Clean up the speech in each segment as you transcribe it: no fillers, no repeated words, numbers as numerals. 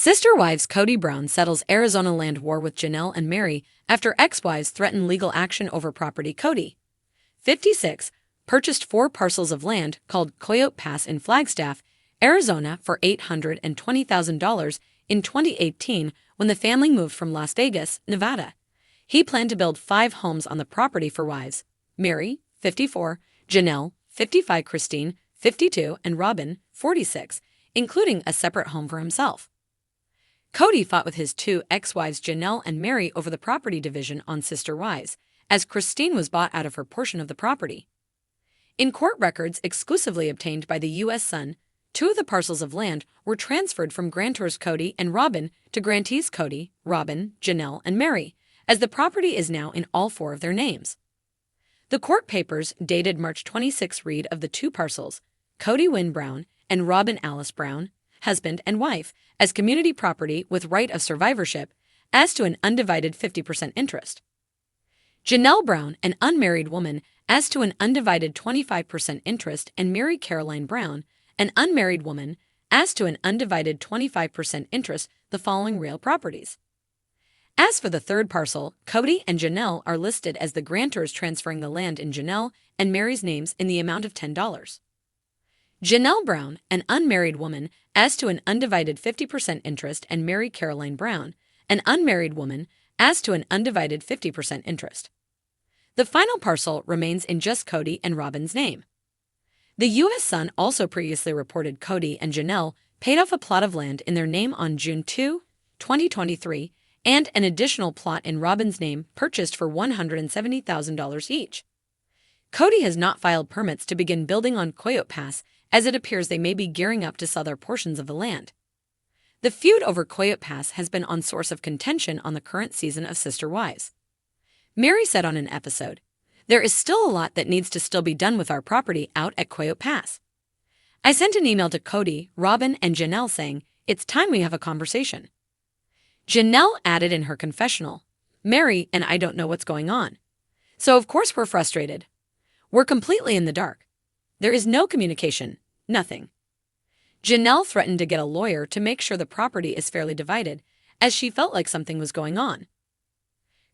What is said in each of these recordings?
Sister wives Kody Brown settles Arizona land war with Janelle and Mary after ex-wives threaten legal action over property. Kody, 56, purchased 4 parcels of land called Coyote Pass in Flagstaff, Arizona for $820,000 in 2018 when the family moved from Las Vegas, Nevada. He planned to build 5 homes on the property for wives: Mary, 54, Janelle, 55, Cristin, 52, and Robin, 46, including a separate home for himself. Kody fought with his 2 ex-wives Janelle and Mary over the property division on Sister Wives, as Cristin was bought out of her portion of the property. In court records exclusively obtained by the U.S. Sun, 2 of the parcels of land were transferred from grantors Kody and Robin to grantees Kody, Robin, Janelle, and Mary, as the property is now in all 4 of their names. The court papers, dated March 26, read of the 2 parcels, Kody Wynn Brown and Robin Alice Brown, husband and wife, as community property with right of survivorship, as to an undivided 50% interest. Janelle Brown, an unmarried woman, as to an undivided 25% interest, and Mary Caroline Brown, an unmarried woman, as to an undivided 25% interest, the following real properties. As for the 3rd parcel, Kody and Janelle are listed as the grantors, transferring the land in Janelle and Mary's names in the amount of $10. Janelle Brown, an unmarried woman, as to an undivided 50% interest, and Mary Caroline Brown, an unmarried woman, as to an undivided 50% interest. The final parcel remains in just Kody and Robin's name. The U.S. Sun also previously reported Kody and Janelle paid off a plot of land in their name on June 2, 2023, and an additional plot in Robin's name purchased for $170,000 each. Kody has not filed permits to begin building on Coyote Pass, as it appears they may be gearing up to sell their portions of the land. The feud over Coyote Pass has been a source of contention on the current season of Sister Wives. Mary said on an episode, "There is still a lot that needs to still be done with our property out at Coyote Pass. I sent an email to Kody, Robin, and Janelle saying, it's time we have a conversation." Janelle added in her confessional, "Mary and I don't know what's going on. So of course we're frustrated. We're completely in the dark. There is no communication, nothing." Janelle threatened to get a lawyer to make sure the property is fairly divided, as she felt like something was going on.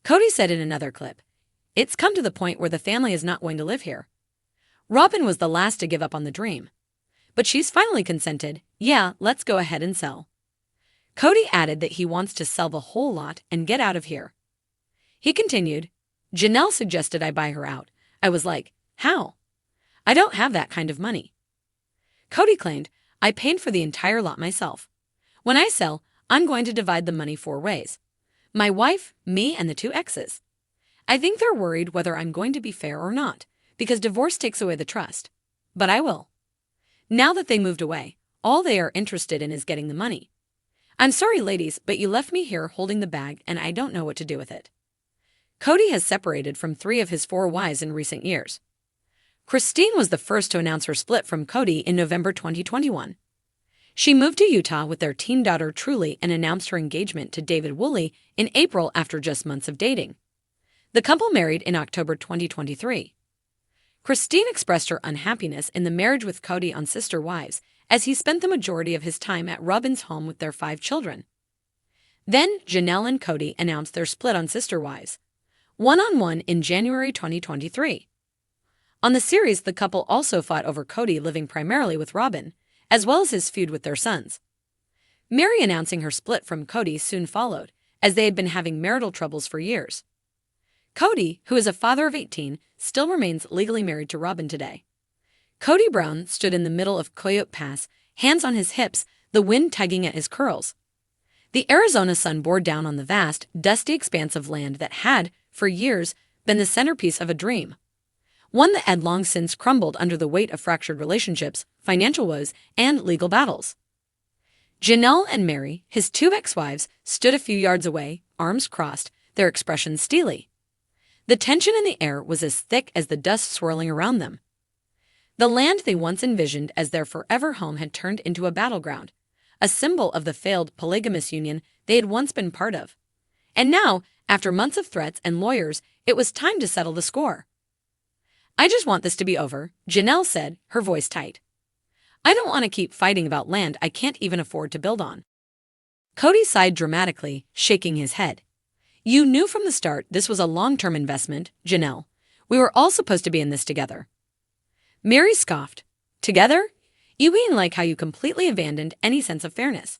Kody said in another clip, "It's come to the point where the family is not going to live here. Robin was the last to give up on the dream. But she's finally consented, yeah, let's go ahead and sell." Kody added that he wants to sell the whole lot and get out of here. He continued, "Janelle suggested I buy her out. I was like, how? I don't have that kind of money." Kody claimed, "I paid for the entire lot myself. When I sell, I'm going to divide the money 4 ways. My wife, me, and the 2 exes. I think they're worried whether I'm going to be fair or not, because divorce takes away the trust. But I will. Now that they moved away, all they are interested in is getting the money. I'm sorry, ladies, but you left me here holding the bag and I don't know what to do with it." Kody has separated from 3 of his 4 wives in recent years. Cristin was the first to announce her split from Kody in November 2021. She moved to Utah with their teen daughter Truly and announced her engagement to David Woolley in April after just months of dating. The couple married in October 2023. Cristin expressed her unhappiness in the marriage with Kody on Sister Wives, as he spent the majority of his time at Robin's home with their 5 children. Then Janelle and Kody announced their split on Sister Wives, one-on-one in January 2023. On the series, the couple also fought over Kody living primarily with Robin, as well as his feud with their sons. Mary announcing her split from Kody soon followed, as they had been having marital troubles for years. Kody, who is a father of 18, still remains legally married to Robin today. Kody Brown stood in the middle of Coyote Pass, hands on his hips, the wind tugging at his curls. The Arizona sun bore down on the vast, dusty expanse of land that had, for years, been the centerpiece of a dream. One that had long since crumbled under the weight of fractured relationships, financial woes, and legal battles. Janelle and Mary, his 2 ex-wives, stood a few yards away, arms crossed, their expressions steely. The tension in the air was as thick as the dust swirling around them. The land they once envisioned as their forever home had turned into a battleground, a symbol of the failed polygamous union they had once been part of. And now, after months of threats and lawyers, it was time to settle the score. "I just want this to be over," Janelle said, her voice tight. "I don't want to keep fighting about land I can't even afford to build on." Kody sighed dramatically, shaking his head. You knew from the start this was a long-term investment, Janelle. We were all supposed to be in this together. Mary scoffed. Together? You mean like how you completely abandoned any sense of fairness?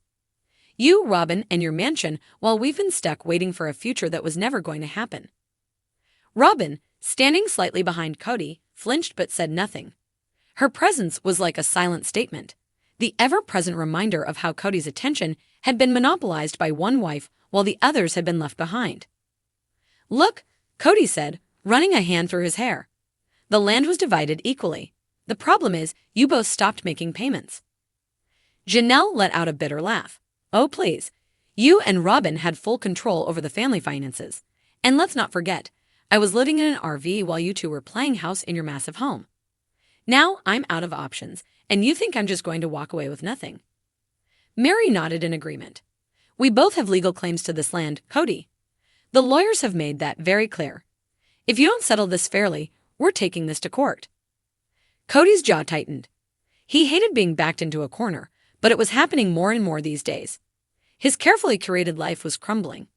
You, Robin, and your mansion, while we've been stuck waiting for a future that was never going to happen. Robin, standing slightly behind Kody, flinched but said nothing. Her presence was like a silent statement, the ever-present reminder of how Kody's attention had been monopolized by one wife while the others had been left behind. Look, Kody said, running a hand through his hair. The land was divided equally. The problem is, you both stopped making payments. Janelle let out a bitter laugh. Oh, please. You and Robin had full control over the family finances. And let's not forget, I was living in an RV while you two were playing house in your massive home. Now I'm out of options, and you think I'm just going to walk away with nothing. Mary nodded in agreement. We both have legal claims to this land, Kody. The lawyers have made that very clear. If you don't settle this fairly, we're taking this to court. Kody's jaw tightened. He hated being backed into a corner, but it was happening more and more these days. His carefully curated life was crumbling.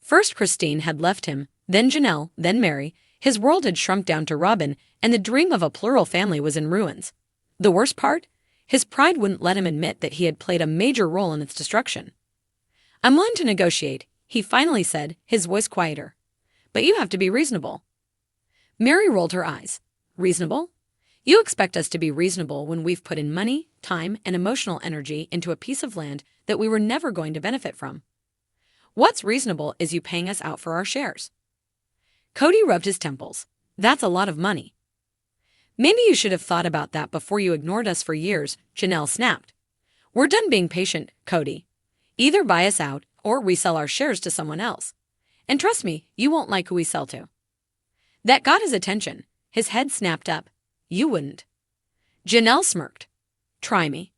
First Cristin had left him, then Janelle, then Mary. His world had shrunk down to Robin, and the dream of a plural family was in ruins. The worst part? His pride wouldn't let him admit that he had played a major role in its destruction. I'm willing to negotiate, he finally said, his voice quieter. But you have to be reasonable. Mary rolled her eyes. Reasonable? You expect us to be reasonable when we've put in money, time, and emotional energy into a piece of land that we were never going to benefit from. What's reasonable is you paying us out for our shares. Kody rubbed his temples. That's a lot of money. Maybe you should have thought about that before you ignored us for years, Janelle snapped. We're done being patient, Kody. Either buy us out or resell our shares to someone else. And trust me, you won't like who we sell to. That got his attention. His head snapped up. You wouldn't. Janelle smirked. Try me.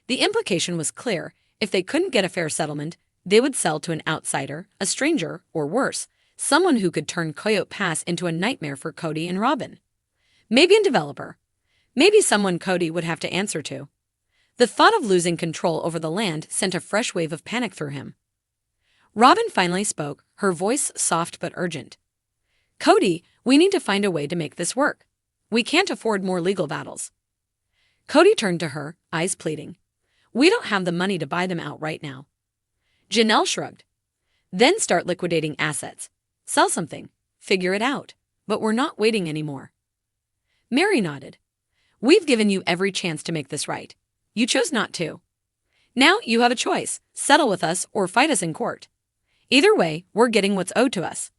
The implication was clear. If they couldn't get a fair settlement, they would sell to an outsider, a stranger, or worse, someone who could turn Coyote Pass into a nightmare for Kody and Robin. Maybe a developer. Maybe someone Kody would have to answer to. The thought of losing control over the land sent a fresh wave of panic through him. Robin finally spoke, her voice soft but urgent. Kody, we need to find a way to make this work. We can't afford more legal battles. Kody turned to her, eyes pleading. We don't have the money to buy them out right now. Janelle shrugged. Then start liquidating assets. Sell something. Figure it out. But we're not waiting anymore. Mary nodded. We've given you every chance to make this right. You chose not to. Now you have a choice. Settle with us or fight us in court. Either way, we're getting what's owed to us.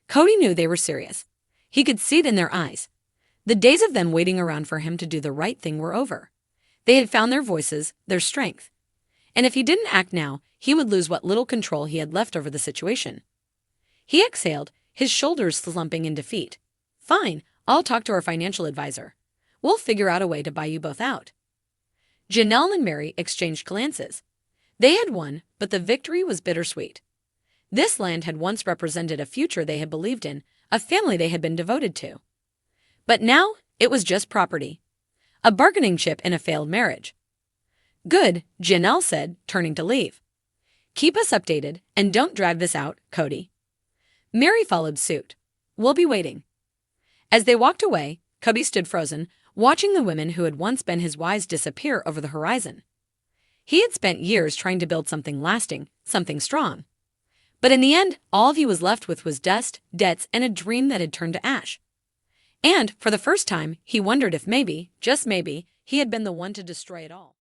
Kody knew they were serious. He could see it in their eyes. The days of them waiting around for him to do the right thing were over. They had found their voices, their strength. And if he didn't act now, he would lose what little control he had left over the situation. He exhaled, his shoulders slumping in defeat. Fine, I'll talk to our financial advisor. We'll figure out a way to buy you both out. Janelle and Mary exchanged glances. They had won, but the victory was bittersweet. This land had once represented a future they had believed in, a family they had been devoted to. But now, it was just property. A bargaining chip in a failed marriage. Good, Janelle said, turning to leave. Keep us updated, and don't drag this out, Kody. Mary followed suit. We'll be waiting. As they walked away, Kody stood frozen, watching the women who had once been his wives disappear over the horizon. He had spent years trying to build something lasting, something strong. But in the end, all he was left with was dust, debts, and a dream that had turned to ash. And, for the first time, he wondered if maybe, just maybe, he had been the one to destroy it all.